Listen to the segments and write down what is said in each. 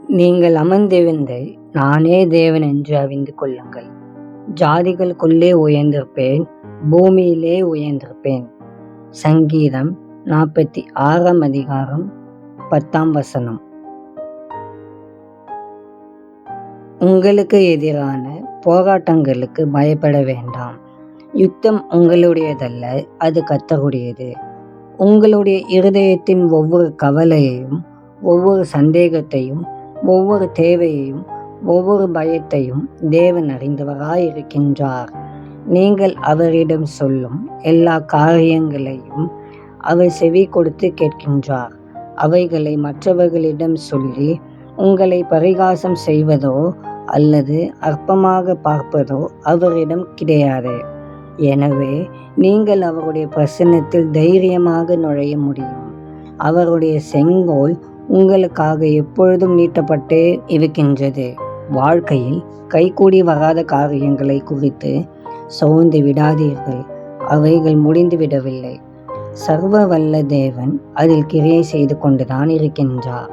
நீங்கள் அமர்ந்திருந்து நானே தேவன் என்று அறிந்து கொள்ளுங்கள். ஜாதிகளுக்குள்ளே உயர்ந்திருப்பேன், பூமியிலே உயர்ந்திருப்பேன். சங்கீதம் 46 அதிகாரம் 10 உங்களுக்கு எதிரான போராட்டங்களுக்கு பயப்பட வேண்டாம். யுத்தம் உங்களுடையதல்ல, அது கர்த்தருடையது. உங்களுடைய இருதயத்தின் ஒவ்வொரு கவலையையும், ஒவ்வொரு சந்தேகத்தையும், ஒவ்வொரு தேவையையும், ஒவ்வொரு பயத்தையும் தேவன் அறிந்தவராயிருக்கின்றார். நீங்கள் அவரிடம் சொல்லும் எல்லா காரியங்களையும் அவர் செவி கொடுத்து கேட்கின்றார். அவைகளை மற்றவர்களிடம் சொல்லி உங்களை பரிகாசம் செய்வதோ அல்லது அற்பமாக பார்ப்பதோ அவரிடம் கிடையாது. எனவே நீங்கள் அவருடைய பிரசன்னத்தில் தைரியமாக நுழைய முடியும். அவருடைய செங்கோல் உங்களுக்காக எப்பொழுதும் நீட்டப்பட்டே இருக்கின்றது. வாழ்க்கையில் கைகூடி வராத காரியங்களை குறித்து சோர்ந்து விடாதீர்கள். அவைகள் முடிந்து விடவில்லை. சர்வ வல்ல தேவன் அதில் கிரியை செய்து கொண்டுதான் இருக்கின்றார்.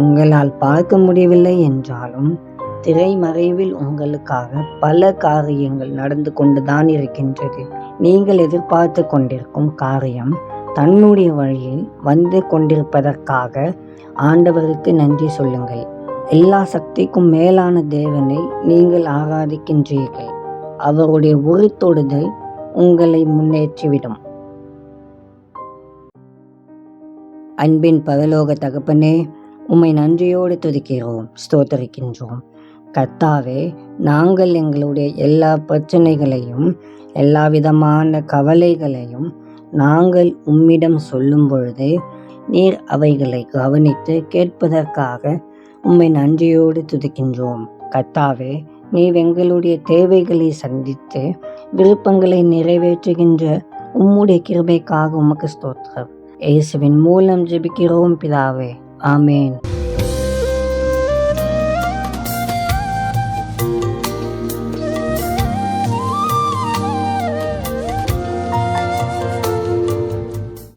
உங்களால் பார்க்க முடியவில்லை என்றாலும் திரைமறைவில் உங்களுக்காக பல காரியங்கள் நடந்து கொண்டுதான் இருக்கின்றது. நீங்கள் எதிர்பார்த்து கொண்டிருக்கும் காரியம் தன்னுடைய வழியில் வந்து கொண்டிருப்பதற்காக ஆண்டவருக்கு நன்றி சொல்லுங்கள். எல்லா சக்திக்கும் மேலான தேவனை நீங்கள் ஆராதிக்கின்றீர்கள். அவருடைய ஒரு தொடுதல் உங்களை முன்னேற்றிவிடும். அன்பின் பரலோக தகப்பனே, உம்மை நன்றியோடு துதிக்கிறோம், ஸ்தோத்தரிக்கின்றோம். கர்த்தாவே, நாங்கள் எங்களுடைய எல்லா பிரச்சனைகளையும், எல்லா விதமான கவலைகளையும் நாங்கள் உம்மிடம் சொல்லும் பொழுது நீர் அவைகளை கவனித்து கேட்பதற்காக உம்மை நன்றியோடு துதிக்கின்றோம். கர்த்தாவே, நீர் எங்களுடைய தேவைகளை சந்தித்து விருப்பங்களை நிறைவேற்றுகின்ற உம்முடைய கிருபைக்காக உமக்கு ஸ்தோத்திரம். இயேசுவின் மூலம் ஜெபிக்கிறோம் பிதாவே, ஆமேன்.